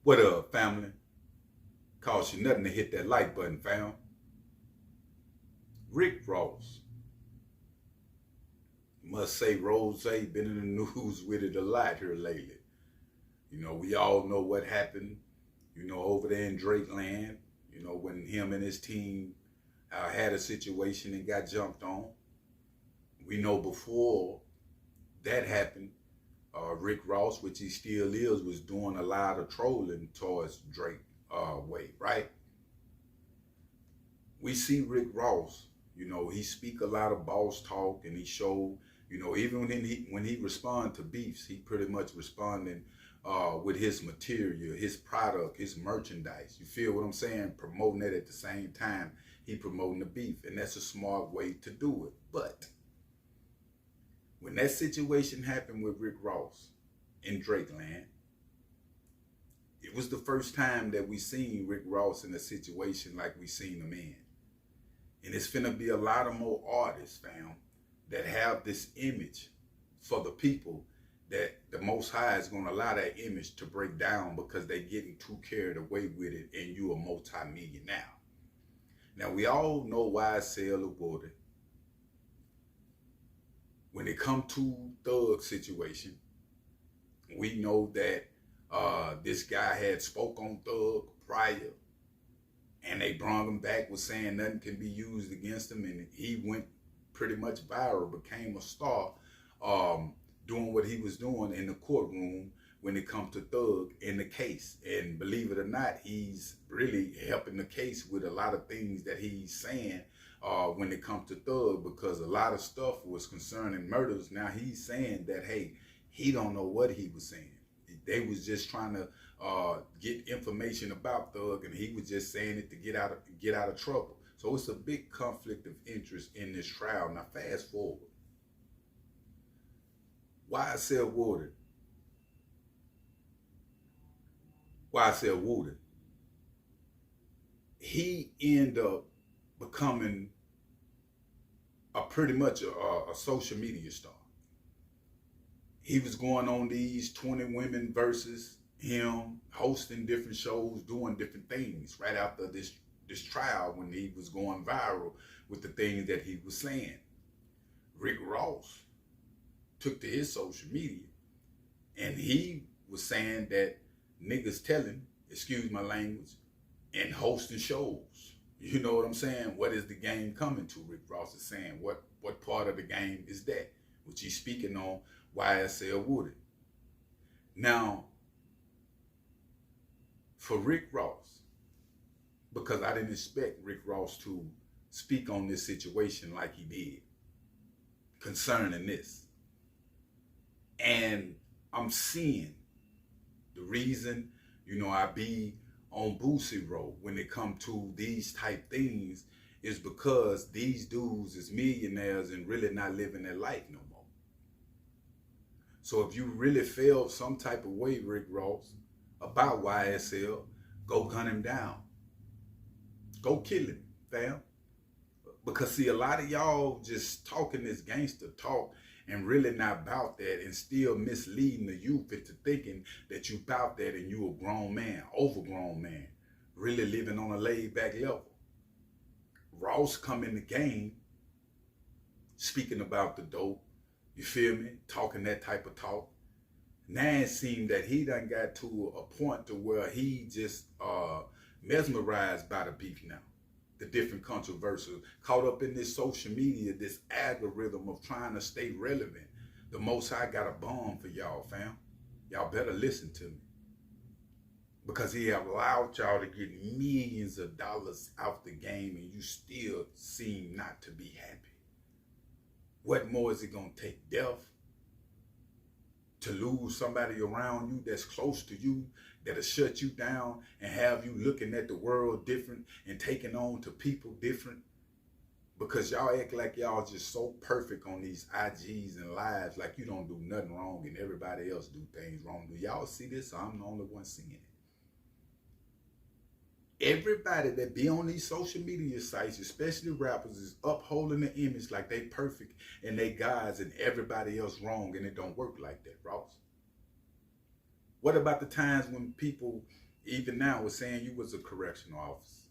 What up, family? Cost you nothing to hit that like button, fam. Rick Ross. Must say Rose been in the news with it a lot here lately. We all know what happened, over there in Drake land, when him and his team had a situation and got jumped on. We know before that happened, Rick Ross, which he still is, was doing a lot of trolling towards Drake way, right? We see Rick Ross, he speak a lot of boss talk, and he showed, even when he respond to beefs, he pretty much responding with his material, his product, his merchandise. You feel what I'm saying? Promoting it at the same time he promoting the beef, and that's a smart way to do it. But when that situation happened with Rick Ross in Drake land, it was the first time that we seen Rick Ross in a situation like we seen him in. And it's finna be a lot of more artists, fam, that have this image for the people that the Most High is gonna allow that image to break down because they getting too carried away with it and you a multi-millionaire. Now, we all know YSL awarded. When it come to Thug situation, we know that this guy had spoke on Thug prior, and they brought him back with saying nothing can be used against him, and he went pretty much viral, became a star, doing what he was doing in the courtroom when it comes to Thug in the case. And believe it or not, he's really helping the case with a lot of things that he's saying when it comes to Thug, because a lot of stuff was concerning murders. Now he's saying that, hey, he don't know what he was saying. They was just trying to get information about Thug, and he was just saying it to get out of trouble. So it's a big conflict of interest in this trial. Now fast forward. YSL Woodard, he ended up becoming pretty much a social media star. He was going on these 20 women versus him, hosting different shows, doing different things right after this trial when he was going viral with the things that he was saying. Rick Ross took to his social media and he was saying that niggas telling, excuse my language, and hosting shows. You know what I'm saying? What is the game coming to? Rick Ross is saying, what part of the game is that? Which he's speaking on YSL Woodard. Now, for Rick Ross, because I didn't expect Rick Ross to speak on this situation like he did concerning this. And I'm seeing the reason, I be on Boosie Road when it come to these type things is because these dudes is millionaires and really not living their life no more. So if you really felt some type of way, Rick Ross, about YSL, go hunt him down. Go kill him, fam. Because see, a lot of y'all just talking this gangster talk and really not about that, and still misleading the youth into thinking that you about that and you a grown man, overgrown man, really living on a laid back level. Ross come in the game speaking about the dope, you feel me, talking that type of talk. Now it seems that he done got to a point to where he just mesmerized by the beef now. The different controversies, caught up in this social media, this algorithm of trying to stay relevant. The Most High got a bomb for y'all, fam. Y'all better listen to me. Because he have allowed y'all to get millions of dollars out the game and you still seem not to be happy. What more is it gonna take? Death? To lose somebody around you that's close to you, that'll shut you down and have you looking at the world different and taking on to people different? Because y'all act like y'all just so perfect on these IGs and lives, like you don't do nothing wrong and everybody else do things wrong. Do y'all see this, or I'm the only one seeing it? Everybody that be on these social media sites, especially rappers, is upholding the image like they perfect and they gods and everybody else wrong, and it don't work like that, Ross. What about the times when people even now was saying you was a correctional officer.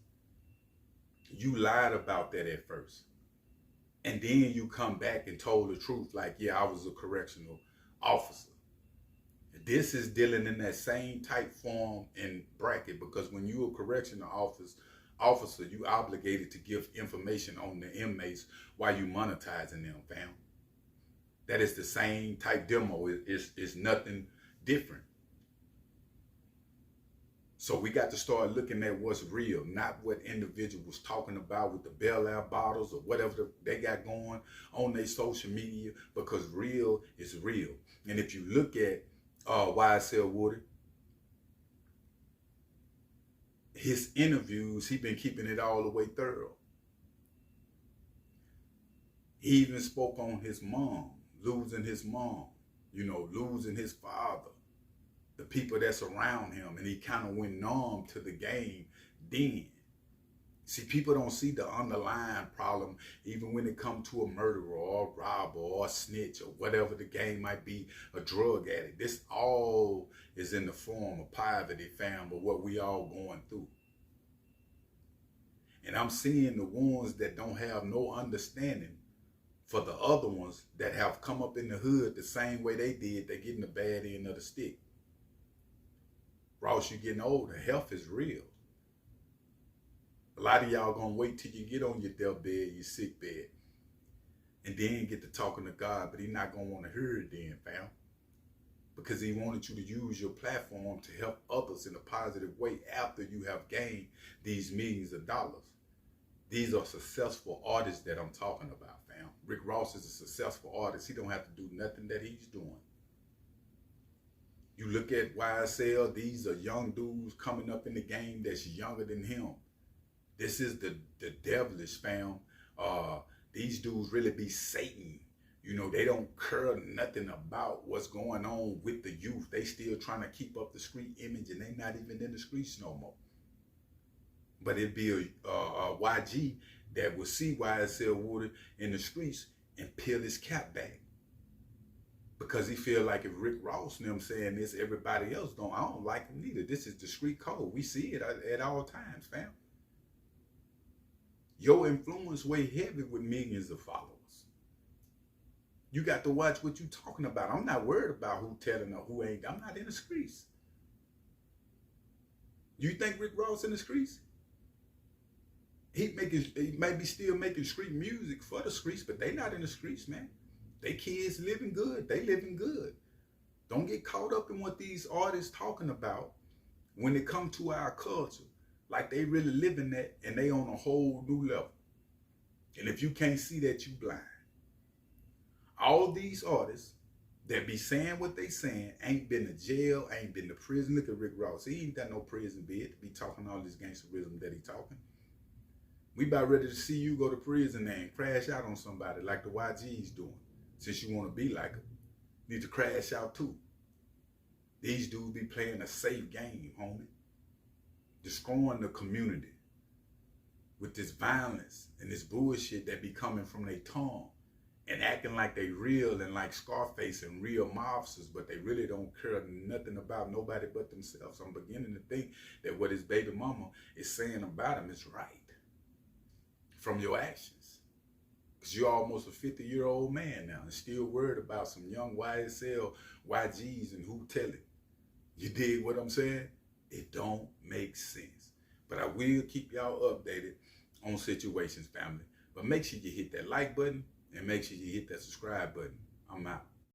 You lied about that at first. And then you come back and told the truth, like, yeah, I was a correctional officer. This is dealing in that same type form and bracket, because when you're a correctional officer, you obligated to give information on the inmates while you monetizing them, fam. That is the same type demo. It's nothing different. So we got to start looking at what's real, not what individuals talking about with the bailout bottles or whatever they got going on their social media, because real is real. And if you look at YSL Woody, his interviews, he been keeping it all the way thorough. He even spoke on his mom, losing his mom, losing his father, the people that's around him, and he kind of went numb to the game then. See, people don't see the underlying problem, even when it comes to a murderer or a robber or a snitch or whatever the game might be, a drug addict. This all is in the form of poverty, fam, of what we all going through. And I'm seeing the ones that don't have no understanding for the other ones that have come up in the hood the same way they did. They're getting the bad end of the stick. Ross, you're getting older. Health is real. A lot of y'all gonna wait till you get on your deathbed, your sick bed, and then get to talking to God, but he's not gonna want to hear it then, fam. Because he wanted you to use your platform to help others in a positive way after you have gained these millions of dollars. These are successful artists that I'm talking about, fam. Rick Ross is a successful artist. He don't have to do nothing that he's doing. You look at YSL, these are young dudes coming up in the game that's younger than him. This is the devilish, fam. These dudes really be Satan. They don't care nothing about what's going on with the youth. They still trying to keep up the street image, and they not even in the streets no more. But it'd be a YG that will see YSL Woody in the streets and peel his cap back. Because he feel like if Rick Ross and them saying this, everybody else don't. I don't like him neither. This is the street code. We see it at all times, fam. Your influence weigh heavy with millions of followers. You got to watch what you talking about. I'm not worried about who telling or who ain't. I'm not in the streets. You think Rick Ross in the streets? He may be still making street music for the streets, but they not in the streets, man. They kids living good. They living good. Don't get caught up in what these artists talking about when it come to our culture. Like they really living that, and they on a whole new level. And if you can't see that, you blind. All these artists that be saying what they saying ain't been to jail, ain't been to prison. Look at Rick Ross. He ain't got no prison bed to be talking all this gangsterism that he talking. We about ready to see you go to prison and crash out on somebody like the YG's doing. Since you want to be like them, you need to crash out too. These dudes be playing a safe game, homie. Destroying the community with this violence and this bullshit that be coming from their tongue and acting like they real and like Scarface and real mobsters, but they really don't care nothing about nobody but themselves. I'm beginning to think that what his baby mama is saying about him is right from your actions. Because you're almost a 50-year-old man now and still worried about some young YSL, YGs and who tell it. You dig what I'm saying? It don't make sense. But I will keep y'all updated on situations, family. But make sure you hit that like button and make sure you hit that subscribe button. I'm out.